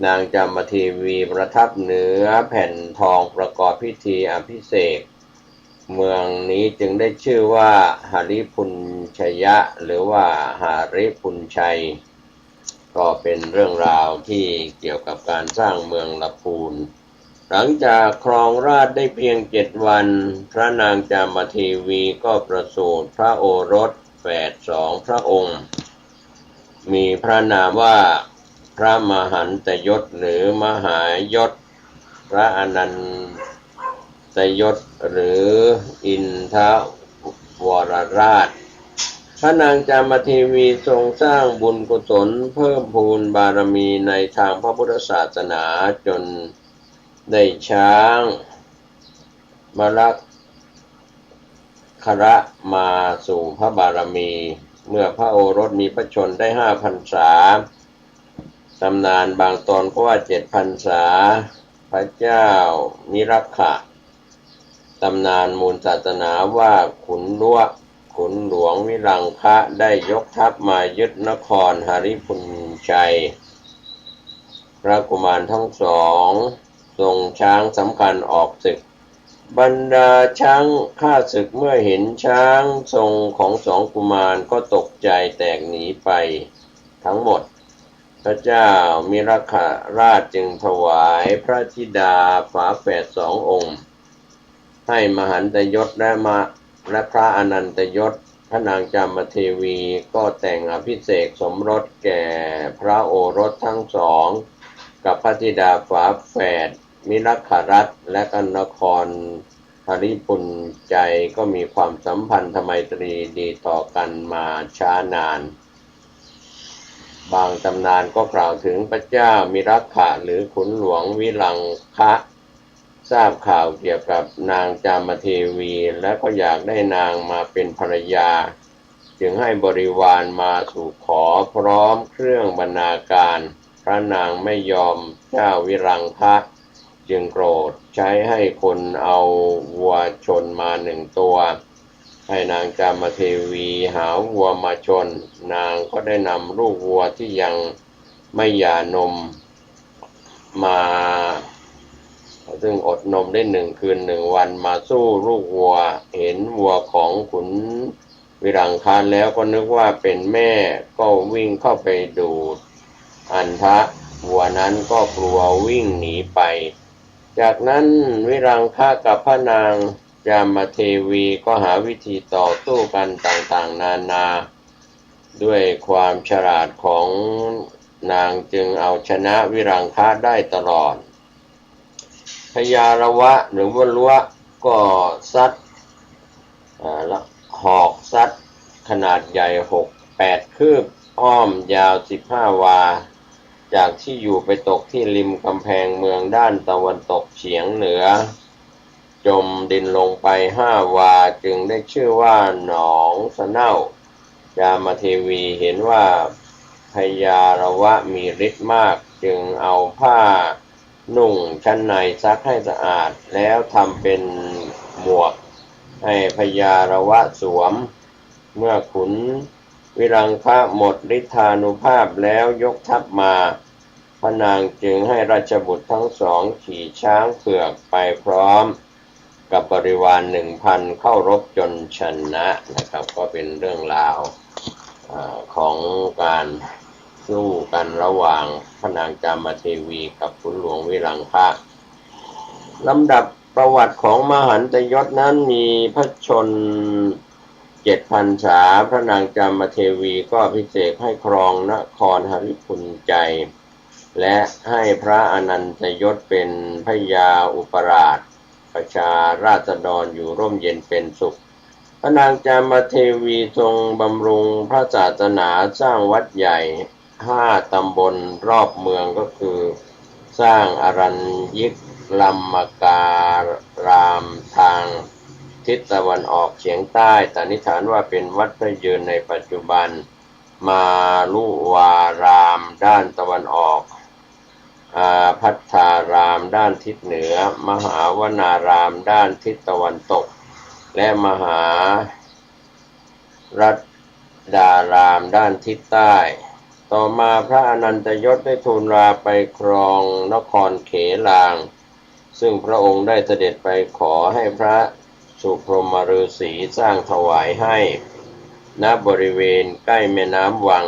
นางจามเทวีประทับเหนือแผ่นทองประกอบพิธีอภิเษกเมืองนี้จึงได้ชื่อว่าหริพุญชยะหรือว่าหริพุญชัยก็เป็นเรื่องราวที่เกี่ยวกับการสร้างเมืองลพูนหลังจากครองราชย์ได้เพียง7 วันพระนางจามเทวีก็ประสูติพระโอรสแฝด2 พระองค์มีพระนามว่าพระมหันตยศหรือมหายศพระอนันตยศหรืออินทวรราชพระนางจามเทวีทรงสร้างบุญกุศลเพิ่มพูนบารมีในทางพระพุทธศาสนาจนได้ช้างมลักขระมาสู่พระบารมีเมื่อพระโอรสมีพระชนได้5 พรรษาตำนานบางตอนก็ว่า7 พรรษาพระเจ้ามิรักขะตำนานมูลศาสนาว่าขุนหลวงวิรังคะได้ยกทัพมายึดนครหริพุญชัยพระกุมารทั้งสองทรงช้างสำคัญออกศึกบรรดาช้างข้าศึกเมื่อเห็นช้างทรงของ2 กุมารก็ตกใจแตกหนีไปทั้งหมดพระเจ้ามิรักขราชจึงถวายพระธิดาฝาแฝด2 องค์ให้มหันตยศและพระอนันตยศพระนางจามเทวีก็แต่งอภิเษกสมรสแก่พระโอรสทั้งสองกับพระธิดาฝาแฝดมิรักขรัตน์และก็นครหริพุญชัยก็มีความสัมพันธไมตรีดีต่อกันมาช้านานบางตำนานก็กล่าวถึงพระเจ้ามิรักขะหรือขุนหลวงวิรังคะทราบข่าวเกี่ยวกับนางจามเทวีและก็อยากได้นางมาเป็นภรรยาจึงให้บริวารมาสู่ขอพร้อมเครื่องบรรณาการพระนางไม่ยอมเจ้าวิรังคะจึงโกรธใช้ให้คนเอาวัวชนมา1 ตัวให้นางจามเทวีหาวัวมาชนนางก็ได้นำลูกวัวที่ยังไม่หย่านมมาซึ่งอดนมได้1 คืน 1 วันมาสู้ลูกวัวเห็นวัวของขุนวิรังคะแล้วก็นึกว่าเป็นแม่ก็วิ่งเข้าไปดูดอันทะวัวนั้นก็กลัววิ่งหนีไปจากนั้นวิรังคะกับพระนางจามเทวีก็หาวิธีต่อสู้กันต่างๆนานาด้วยความฉลาดของนางจึงเอาชนะวิรังคะได้ตลอดพญาระวะหรือว่าลัวก็ซัดหอกซัดขนาดใหญ่8 คืบอ้อมยาว15 วาจากที่อยู่ไปตกที่ริมกำแพงเมืองด้านตะวันตกเฉียงเหนือจมดินลงไป5 วาจึงได้ชื่อว่าหนองสะเน่าจามเทวีเห็นว่าพญาระวะมีฤทธิ์มากจึงเอาผ้านุ่งชั้นในซักให้สะอาดแล้วทำเป็นหมวกให้พญาระวะสวมเมื่อขุนวิรังคะหมดฤทธานุภาพแล้วยกทัพมาพระนางจึงให้ราชบุตรทั้งสองขี่ช้างเผือกไปพร้อมกับบริวาร 1,000 เข้ารบจนชนะนะครับก็เป็นเรื่องราวของการสู้กันระหว่างพระนางจามเทวีกับขุนหลวงวิรังคะลำดับประวัติของมหันตยศนั้นมีพระชน7 พรรษาพระนางจามเทวีก็อภิเษกให้ครองนครหริพุญชัยและให้พระอนันตยศเป็นพระยาอุปราชประชาราษฎรอยู่ร่มเย็นเป็นสุขพระนางจามเทวีทรงบำรุงพระศาสนาสร้างวัดใหญ่5 ตำบลรอบเมืองก็คือสร้างอรัญญิกลัมมการามทางทิศตะวันออกเฉียงใต้สันนิษฐานว่าเป็นวัดพระยืนในปัจจุบันมาลุวารามด้านตะวันออกอาพัทธารามด้านทิศเหนือมหาวนารามด้านทิศตะวันตกและมหารัตดารามด้านทิศใต้ ต่อมาพระอนันตยศได้ทูลลาไปครองนครเขลางซึ่งพระองค์ได้เสด็จไปขอให้พระสุพรหมฤาษีสร้างถวายให้ณบริเวณใกล้แม่น้ำวัง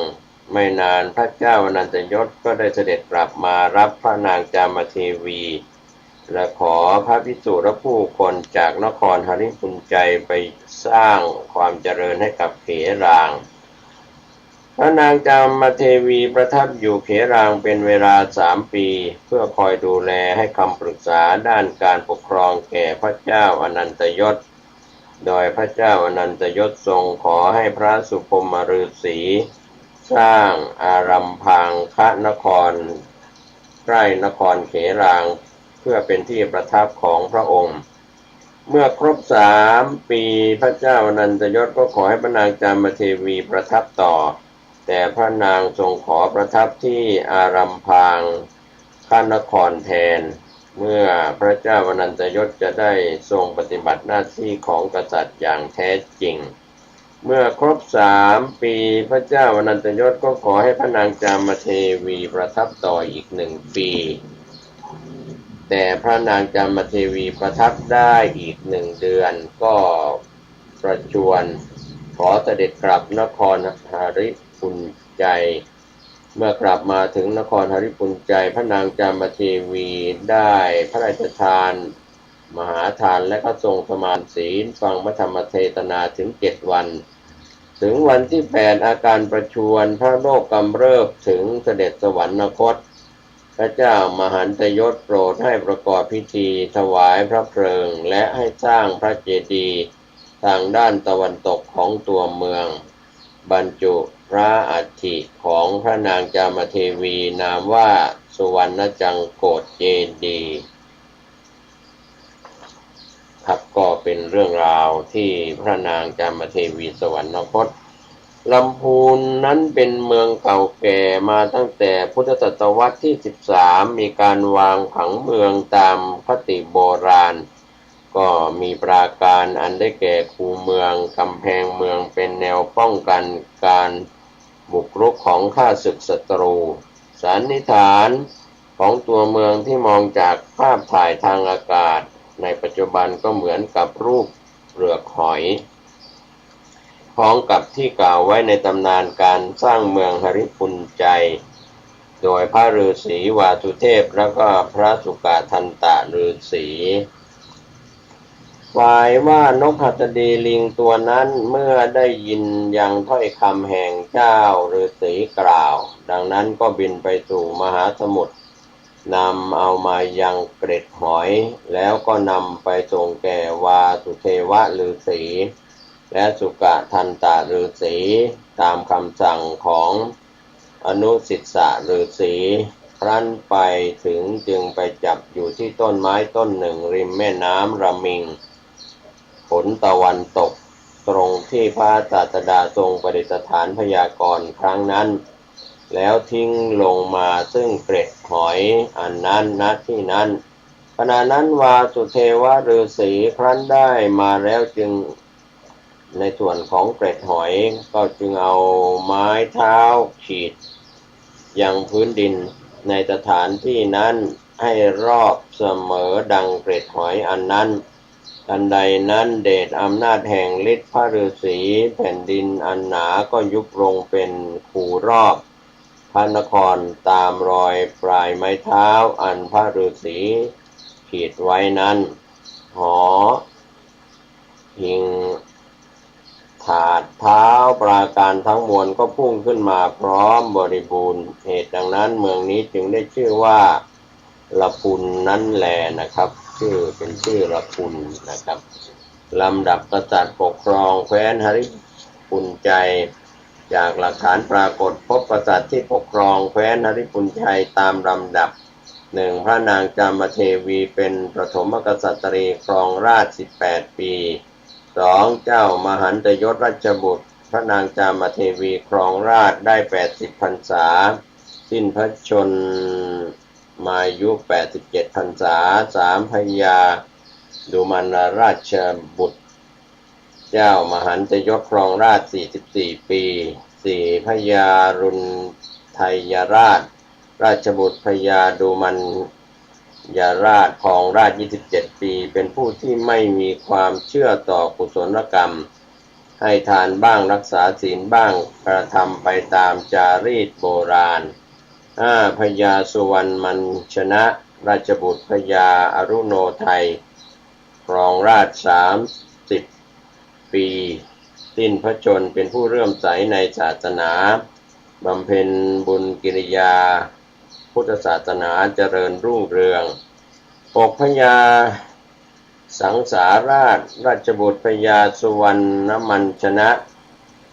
ไม่นานพระเจ้าอนันตยศก็ได้เสด็จกลับมารับพระนางจามเทวีและขอพระภิกษุและผู้คนจากนครหฤปุญใจไปสร้างความเจริญให้กับเขลางพระนางจามเทวีประทับอยู่เขลางเป็นเวลา3 ปีเพื่อคอยดูแลให้คำปรึกษาด้านการปกครองแก่พระเจ้าอนันตยศโดยพระเจ้าอนันตยศทรงขอให้พระสุพรหมฤาษีสร้างอารัมพังคนครใกล้นครเขลางเพื่อเป็นที่ประทับของพระองค์เมื่อครบ3 ปีพระเจ้าอนันตยศก็ขอให้พระนางจามเทวีประทับต่อแต่พระนางทรงขอประทับที่อารัมพังคนครแทนเมื่อพระเจ้าอนันตยศจะได้ทรงปฏิบัติหน้าที่ของกษัตริย์อย่างแท้จริงเมื่อครบ3 ปีพระเจ้าอนันตยศก็ขอให้พระนางจามเทวีประทับต่ออีก1 ปีแต่พระนางจามเทวีประทับได้อีก1 เดือนก็ประชวรขอเสด็จกลับนครหฤปุญใจเมื่อกลับมาถึงนครหฤปุญใจพระนางจามเทวีได้พระราชทานมหาทานและก็ทรงสมาทานศีลฟังพระธรรมเทศนาถึง7 วันถึงวันที่8อาการประชวรพระโรคกำเริบถึงเสด็จสวรรคตพระเจ้ามหันตยศโปรดให้ประกอบพิธีถวายพระเพลิงและให้สร้างพระเจดีย์ทางด้านตะวันตกของตัวเมืองบรรจุพระอัฐิของพระนางจามเทวีนามว่าสุวรรณจังโกฏเจดีย์ครับก็เป็นเรื่องราวที่พระนางจามเทวีสวรรคตลำพูนนั้นเป็นเมืองเก่าแก่มาตั้งแต่พุทธศตวรรษที่13มีการวางผังเมืองตามคติโบราณก็มีปราการอันได้แก่คูเมืองกำแพงเมืองเป็นแนวป้องกันการบุกรุกของข้าศึกศัตรูสันนิษฐานของตัวเมืองที่มองจากภาพถ่ายทางอากาศในปัจจุบันก็เหมือนกับรูปเปลือกหอยพร้อมกับที่กล่าวไว้ในตำนานการสร้างเมืองหฤปุญใจโดยพระฤาษีวาทุเทพแล้วก็พระสุกทันตะฤาษีฝ่ายว่านกหัสดีลิงตัวนั้นเมื่อได้ยินยังถ้อยคำแห่งเจ้าฤาษีกล่าวดังนั้นก็บินไปสู่มหาสมุทรนำเอามายังเกร็ดหอยแล้วก็นำไปส่งแก่วาสุเทวฤาษีและสุกทันตะฤาษีตามคำสั่งของอนุสิสสะฤาษีครั้นไปถึงจึงไปจับอยู่ที่ต้นไม้ต้นหนึ่งริมแม่น้ำระมิงผลตะวันตกตรงที่พระศาสดาทรงประดิษฐานพยากรณ์ครั้งนั้นแล้วทิ้งลงมาซึ่งเกร็ดหอยอันนั้นณที่นั้นขณะนั้นวาสุเทวฤาษีครั้นได้มาแล้วจึงในส่วนของเกร็ดหอยก็จึงเอาไม้เท้าขีดยังพื้นดินในสถานที่นั้นให้รอบเสมอดังเกร็ดหอยอันนั้นทันใดนั้นเดชอำนาจแห่งฤทธิพระฤาษีแผ่นดินอันหนาก็ยุบลงเป็นคูรอบพระนครตามรอยปลายไม้เท้าอันพระฤาษีขีดไว้นั้นหอหิงถาดเท้าปราการทั้งมวลก็พุ่งขึ้นมาพร้อมบริบูรณ์เหตุดังนั้นเมืองนี้จึงได้ชื่อว่าละพุนนั้นแลนะครับชื่อเป็นชื่อละพุนนะครับลำดับกษัตริย์ปกครองแคว้นหฤปุญใจจากหลักฐานปรากฏพบกษัตริย์ที่ปกครองแคว้นหฤปุญใจตามลำดับ1พระนางจามเทวีเป็นประถมกษัตริย์ครองราชย์18 ปี2เจ้ามหันตยศราชบุตรพระนางจามเทวีครองราชย์ได้80 พรรษาสิ้นพระชนมายุ87 พรรษา3พญาดุมันราชบุตรเจ้ามหันตยศครองราชย์44 ปี4พญารุณ ไทยราชราชบุตรพญาดูมันยราชครองราชย์27 ปีเป็นผู้ที่ไม่มีความเชื่อต่อกุศลกรรมให้ทานบ้างรักษาศีลบ้างกระทำไปตามจารีตโบราณพญาสุวรรณมัญชนะราชบุตรพญาอรุโนไทยครองราช30 ปีสิ้นพระชนม์เป็นผู้เลื่อมใสในศาสนาบำเพ็ญบุญกิริยาพุทธศาสนาเจริญรุ่งเรือง6พญาสังสาราชราชบุตรพญาสุวรรณมัญชนะ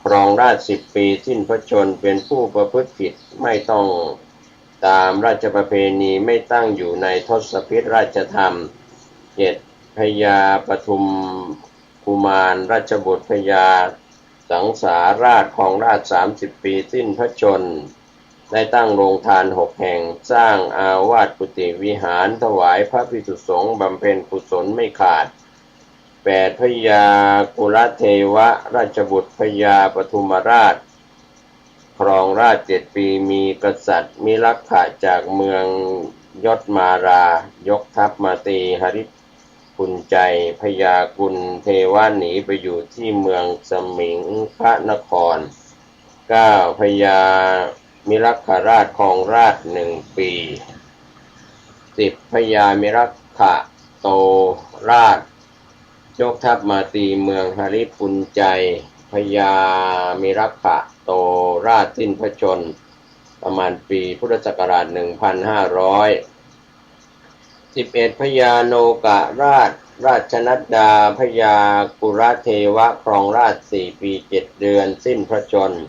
ครองราช10 ปีสิ้นพระชนม์เป็นผู้ประพฤติผิดไม่ต้องตามราชประเพณีไม่ตั้งอยู่ในทศพิธราชธรรม7พญาปทุมกุมารราชบุตรพญาสังสาราชครองราช30 ปีสิ้นพระชนม์ได้ตั้งโรงทาน6 แห่งสร้างอาวาสกุฏิวิหารถวายพระภิกษุสงฆ์บำเพ็ญกุศลไม่ขาด8พญากุลเทวราชบุตรพญาปทุมราชครองราช7 ปีมีกษัตริย์มิลักขะจากเมืองยศมารายกทัพมาตีหฤปุญใจพญากุลเทวะหนีไปอยู่ที่เมืองสมิงคนคร9พญามิลักขราชครองราช1 ปี10พญามิลักขะโตราชยกทัพมาตีเมืองหฤปุญใจพญามิลักขะโตราชสิ้นพระชนม์ประมาณปีพุทธศักราช1500 11พญาโนกราชราชนัดดาพญากุรเทวะครองราช4 ปี 7 เดือนสิ้นพระชนม์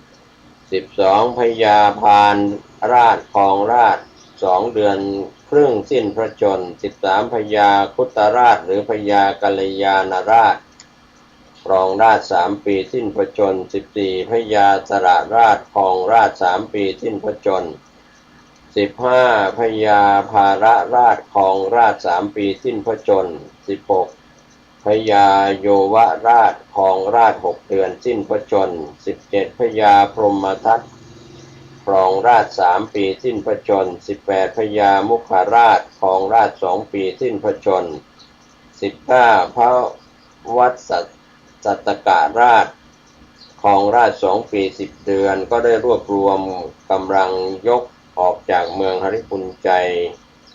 12พญาพานราชครองราช2 เดือนครึ่งสิ้นพระชนม์13พญาคุตราชหรือพญากัลยาณราชครองราช3 ปีสิ้นพระชนม์14พญาสระราชครองราช3 ปีสิ้นพระชนม์15พญาภาระราชครองราช3 ปีสิ้นพระชนม์16พญาโยวราชครองราช6 เดือนสิ้นพระชนม์17พญาพรหมทัตครองราช3 ปีสิ้นพระชนม์18พญามุขราชครองราช2 ปีสิ้นพระชนม์19พระวัสสัตตกราชครองราช2 ปี 10 เดือนก็ได้รวบรวมกำลังยกออกจากเมืองหฤปุญใจ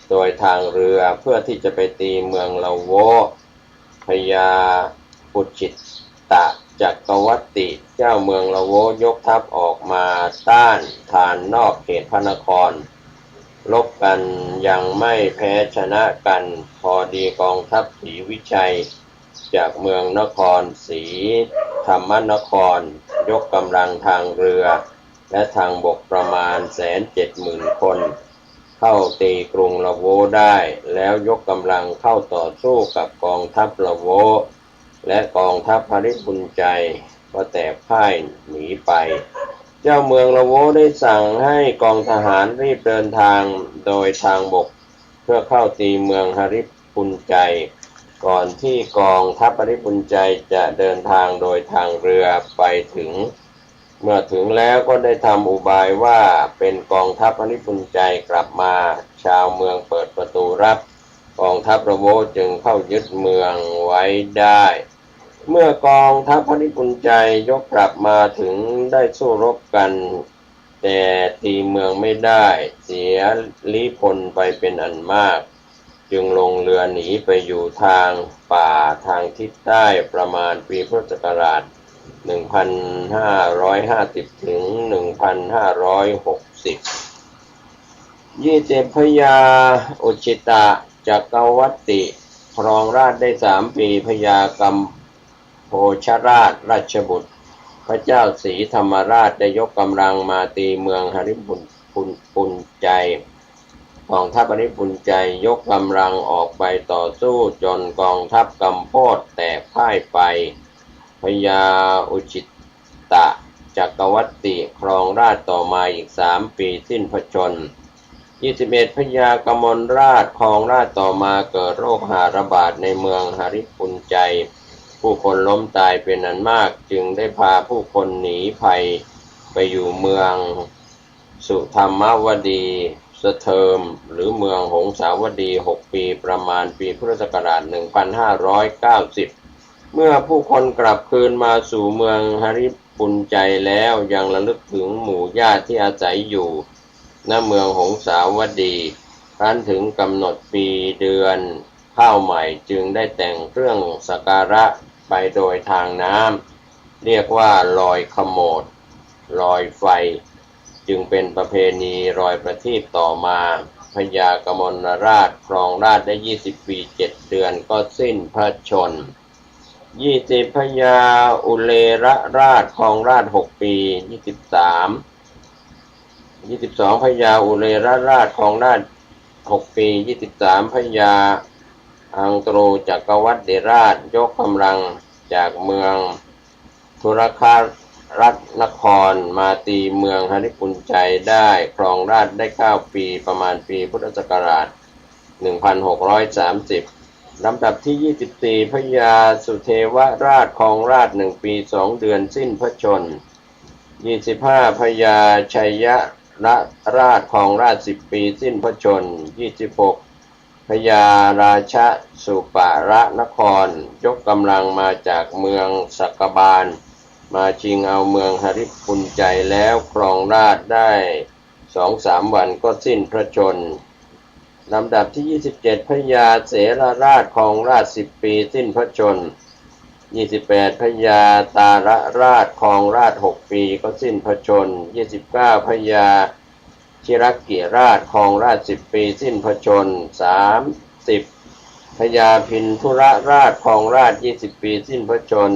โดยทางเรือเพื่อที่จะไปตีเมืองละโวพญาปุจิตตะจักรวัตติเจ้าเมืองละโวยกทัพออกมาต้านทานนอกเขตพระนครลบกันยังไม่แพ้ชนะกันพอดีกองทัพศรีวิชัยจากเมืองนครศรีธรรมนครยกกำลังทางเรือและทางบกประมาณ170,000 คนเข้าตีกรุงละโวได้แล้วยกกำลังเข้าต่อสู้กับกองทัพละโวและกองทัพหฤปุญใจก็แตกพ่ายหนีไปเจ้าเมืองละโวได้สั่งให้กองทหารรีบเดินทางโดยทางบกเพื่อเข้าตีเมืองหฤปุญใจก่อนที่กองทัพหฤปุญใจจะเดินทางโดยทางเรือไปถึงเมื่อถึงแล้วก็ได้ทำอุบายว่าเป็นกองทัพหฤปุญใจกลับมาชาวเมืองเปิดประตูรับกองทัพละโวจึงเข้ายึดเมืองไว้ได้เมื่อกองทัพหฤปุญใจยกกลับมาถึงได้สู้รบกันแต่ตีเมืองไม่ได้เสียลี้พลไปเป็นอันมากจึงลงเรือหนีไปอยู่ทางป่าทางทิศใต้ประมาณปีพุทธศักราช1550 ถึง 1560 20พญาอุชิตะจักรวัตติครองราชย์ได้3 ปีพญากัมโพชราชราชบุตรพระเจ้าศรีธรรมราชได้ยกกำลังมาตีเมืองหฤปุญใจกองทัพหฤปุญใจยกกำลังออกไปต่อสู้จนกองทัพกัมโพธแตกพ่ายไปพญาอุชิตะจักรวัตติครองราชย์ต่อมาอีก3 ปีสิ้นพระชนม์21พญากมลราชครองราชย์ต่อมาเกิดโรคหาระบาดในเมืองหฤปุญใจผู้คนล้มตายเป็นอันมากจึงได้พาผู้คนหนีภัยไปอยู่เมือง สุธรรมวดีสเทิมหรือเมืองหงสาวดี6 ปีประมาณปีพุทธศักราช 1590 เมื่อผู้คนกลับคืนมาสู่เมืองหริปุญใจแล้วยังระลึกถึงหมู่ญาติที่อาศัยอยู่ณเมืองหงสาวดีครั้นถึงกำหนดปีเดือนข้าวใหม่จึงได้แต่งเครื่องสักการะไปโดยทางน้ำเรียกว่าลอยขโมดลอยไฟจึงเป็นประเพณีลอยประทีปต่อมาพญากมลราชครองราชย์ได้20 ปี7 เดือนก็สิ้นพระชน20พญาอุเลระราชครองราชย์6 ปี22พญาอุเลระราชครองราชย์6 ปี23พญาอังโตรจักรวรรดิราชยกกำลังจากเมืองธุรคารัตนครมาตีเมืองหริปุญใจได้ครองราชย์ได้9 ปีประมาณปีพุทธศักราช 1630 ลำดับที่24พญาสุเทวราชครองราชย์1 ปี2 เดือนสิ้นพระชน25พญาชัยยะราชครองราชย์10 ปีสิ้นพระชน26พญาราชสุปารนครยกกำลังมาจากเมืองสักบาลมาชิงเอาเมืองหริปุญใจแล้วครองราชย์ได้ 2-3 วันก็สิ้นพระชนลำดับที่27พญาเสรราชครองราชย์10 ปีสิ้นพระชน28พญาตาระราชครองราชย์6 ปีก็สิ้นพระชน29พญาชิรกิราชครองราชย์10 ปีสิ้นพระชน30พญาพินทุรราชครองราชย์20 ปีสิ้นพระชน